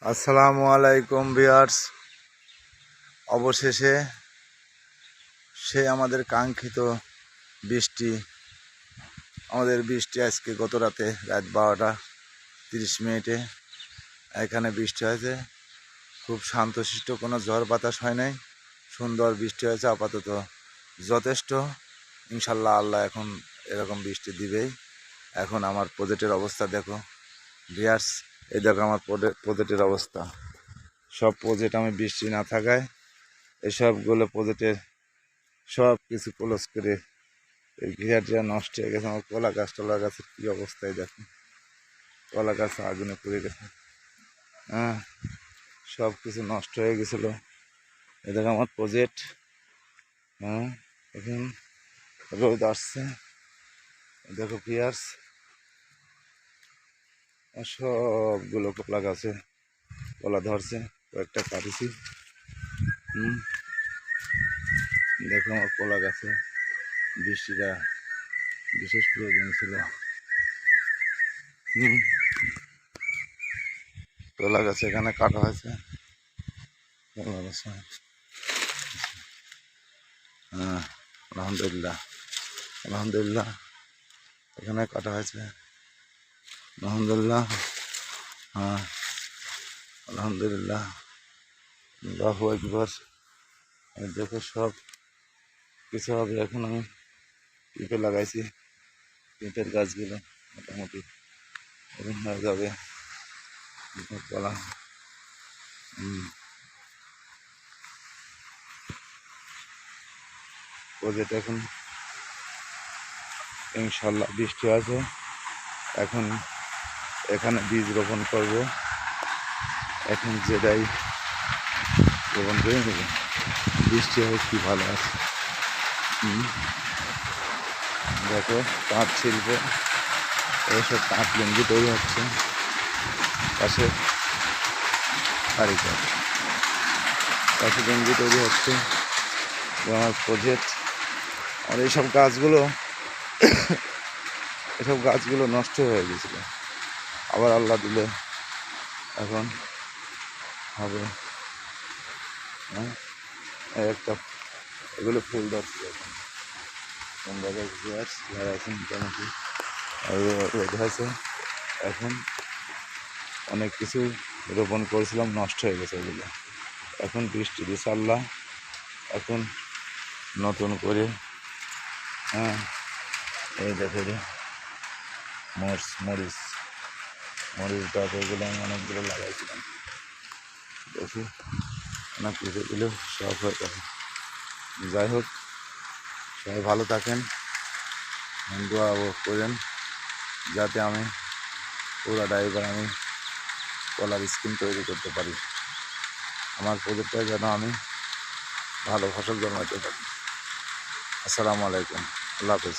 আসসালামু আলাইকুম ভিউয়ার্স। অবশেষে সে আমাদের কাঙ্ক্ষিত বৃষ্টি আজকে গত রাত 12:30 এখানে বৃষ্টি হয়েছে। খুব শান্তশিষ্ট, কোনো ঝড় বাতাস হয় নাই, সুন্দর বৃষ্টি হয়েছে। আপাতত যথেষ্ট। ইনশাল্লাহ আল্লাহ এখন এরকম বৃষ্টি দিবেই। এখন আমার প্রজেক্টের অবস্থা দেখো ভিউয়ার্স, এই দেখো আমার প্রজেক্টের অবস্থা। সব প্রজেক্ট আমি বৃষ্টি না থাকায় এসবগুলো প্রজেক্টের সব কিছু ক্লোজ করে এই ঘিরাটিয়া নষ্ট হয়ে গেছে। আমার কলা গাছের কী অবস্থায় দেখো, কলা গাছ আগুনে পুড়ে গেছে। হ্যাঁ, সব কিছু নষ্ট হয়ে গেছিলো। এ দেখো আমার প্রজেক্ট। হ্যাঁ, এখন রোদ আসছে, দেখো ভিউয়ার্স, সবগুলো কলা গাছে কলা ধরছে, কয়েকটা কাটিছি। দেখো আমার কলা গাছে বৃষ্টিটা বিশেষ প্রয়োজন ছিল। কলা গাছে এখানে কাটা হয়েছে, কলা গাছে। হ্যাঁ, আলহামদুলিল্লাহ আলহামদুলিল্লাহ, এখানে কাটা হয়েছে আলহামদুলিল্লাহ। হ্যাঁ, আলহামদুলিল্লাহ, আল্লাহু আকবার। দেখো সব কিছু হবে। এখন আমি পিঁপে লাগাইছি, পিঁপের গাছগুলো মোটামুটি এখন হয়ে যাবে কলা। প্রজেক্ট এখন ইনশাল্লাহ বৃষ্টি আছে, এখন এখানে বীজ রোপণ করব। এখন যেটাই রোপণ করে নেব, বৃষ্টি হয় কি ভালো আছে। দেখো তাঁত শিল্প, এইসব তাঁত লুঙ্গি তৈরি হচ্ছে পাশে, কারিগর পাশে লুঙ্গি তৈরি হচ্ছে। আমার প্রজেক্ট আর এইসব গাছগুলো নষ্ট হয়ে গেছিল, আবার আল্লাহ দিলে এখন হবে। হ্যাঁ, একটা এগুলো ফুল ধরছে এখন লাগাইছেন মোটামুটি রোদ হয়েছে। এখন অনেক কিছু রোপণ করেছিলাম, নষ্ট হয়ে গেছে এগুলো। এখন বৃষ্টি দিচ্ছে আল্লাহ, এখন নতুন করে। হ্যাঁ, এই দেখে যে মরিচ গাছ, এগুলো আমি অনেকগুলো লাগাইছিলাম। দেখি অনেক কিছুগুলো সব হয়ে গেছে। যাই হোক, সবাই ভালো থাকেন, দোয়া করেন যাতে আমি পুরো ড্রাইভার আমি কলার স্কিম তৈরি করতে পারি। আমার প্রজেক্টটা যেন আমি ভালো ফসল জন্মাতে পারি। আসসালামু আলাইকুম, আল্লাহ হাফেজ।